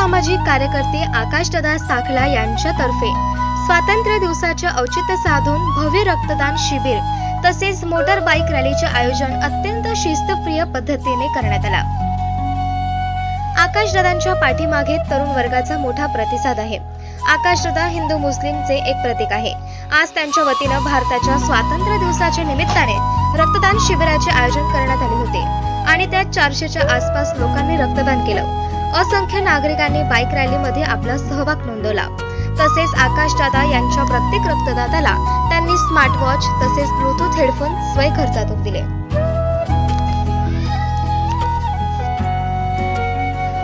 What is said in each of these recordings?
सामाजिक कार्यकर्ते आकाशदादा साखला यांच्यातर्फे स्वातंत्र्य दिवसाचे औचित्य साधून भव्य रक्तदान शिबिर तसेच मोटर बाईक रॅलीचे आयोजन अत्यंत शिस्तप्रिय पद्धतीने करण्यात आला। आकाशदादांच्या पाठीमागे तरुण वर्गाचा मोठा प्रतिसाद आहे। आकाशदादा हिंदू मुस्लिमचे एक प्रतीक आहे। आज त्यांच्या वतीने भारताच्या स्वातंत्र्य दिवसाच्या निमित्ताने रक्तदान शिबिराचे आयोजन करण्यात आले होते आणि त्यात 400च्या आसपास लोकांनी रक्तदान केलं। असंख्य नागरिकांनी बाईक रॅलीमध्ये आपला सहभाग नोंदवला। तसेच आकाशदादा यांच्या प्रत्येक रक्तदात्याला त्यांनी स्मार्ट वॉच तसेच ब्लूटूथ हेडफोन स्वय खर्चातून दिले।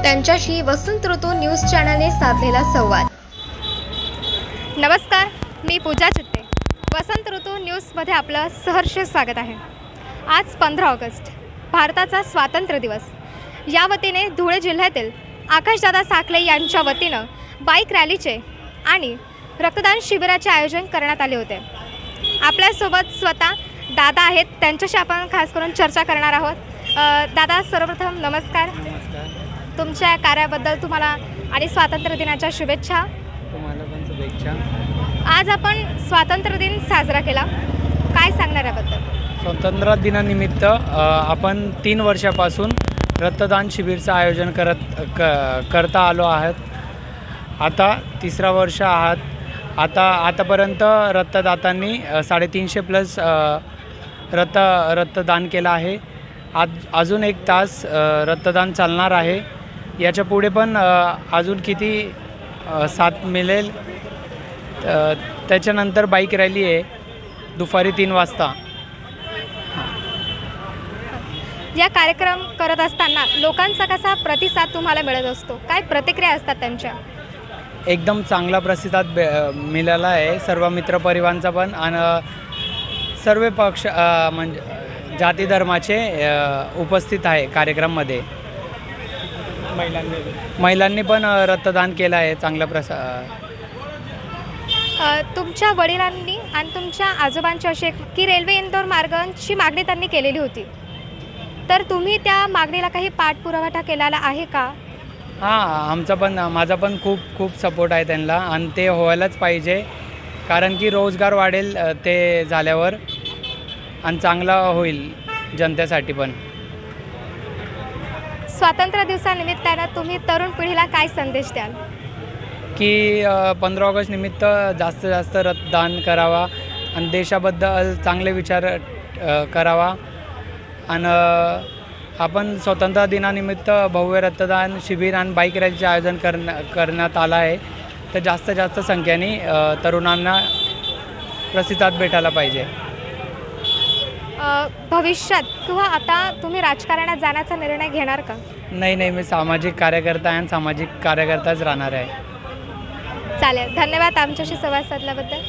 त्यांच्याशी वसंत ऋतू न्यूज चॅनलने साधलेला संवाद। नमस्कार, मी पूजा चित्ते। वसंत ऋतू न्यूजमध्ये आपलं सहर्ष स्वागत आहे। आज 15 ऑगस्ट भारताचा स्वातंत्र्य दिवस। या वतीने धुळे जिल्ह्यातील आकाशदादा साखले यांच्या वतीनं बाईक रॅलीचे आणि रक्तदान शिबिराचे आयोजन करण्यात आले होते। आपल्यासोबत स्वतः दादा आहेत, त्यांच्याशी आपण खास करून चर्चा करणार आहोत। दादा, सर्वप्रथम नमस्कार। नमस्कार। तुमच्या कार्याबद्दल तुम्हाला आणि स्वातंत्र्य दिनाच्या शुभेच्छा। तुम्हाला पण शुभेच्छा। आज आपण स्वातंत्र्य दिन साजरा केला, काय सांगणार याबद्दल? स्वातंत्र्य दिनानिमित्त आपण 3 वर्षापासून रक्तदान शिबिरचं आयोजन करता आलो आहोत। आता 3रं वर्ष आहात। आतापर्यंत रक्तदात्यांनी 350+ रक्तदान केलं आहे। अजून 1 तास रक्तदान चालणार आहे। याच्या पुढे पण अजून किती साथ मिळेल। त्याच्यानंतर बाईक रॅली आहे दुपारी 3 वाजता। या कार्यक्रम करत असताना लोकांचा कसा प्रतिसाद तुम्हाला मिळत असतो? काय प्रतिक्रिया असतात त्यांच्या? एकदम चांगला प्रतिसाद मिळाला आहे। सर्व मित्रपरिवारांचा पण आणि सर्व पक्ष म्हणजे जाती धर्माचे उपस्थित आहे कार्यक्रममध्ये। महिलांनी पण रक्तदान केलं आहे। चांगला तुमच्या वडिलांनी आणि तुमच्या आजोबांची अशी की रेल्वे इंदोर मार्गाची मागणी त्यांनी केलेली होती, तर तुम्ही त्या मागणीला काही पाठपुरावा केलेला आहे का? हां, माझा पण खूप सपोर्ट आहे त्यांना आणि ते व्हायलाच पाहिजे, कारण की रोजगार वाढेल ते झाल्यावर आणि चांगला होईल जनतेसाठी पण। स्वातंत्र्य दिवसानिमित्तानं तुम्ही तरुण पिढीला काय संदेश द्याल? की 15 ऑगस्ट निमित्त जास्तीत जास्त रक्तदान करावा आणि देशाबद्दल चांगले विचार करावा। आणि आपण स्वातंत्र्य दिनानिमित्त भव्य रक्तदान शिबिर आणि बाईक रॅलीचे आयोजन करण्यात आलं आहे। तर जास्तीत जास्त संख्येने तरुणांना प्रतिसाद भेटायला पाहिजे। भविष्यात किंवा आता तुम्ही राजकारणात जाण्याचा निर्णय घेणार का? नाही, मी सामाजिक कार्यकर्ता आहे आणि सामाजिक कार्यकर्ताच राहणार आहे। चालेल, धन्यवाद आमच्याशी संवाद साधल्याबद्दल।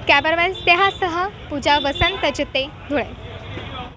कॅमेरामॅन स्नेहासह पूजा, वसंत चित्ते, धुळे।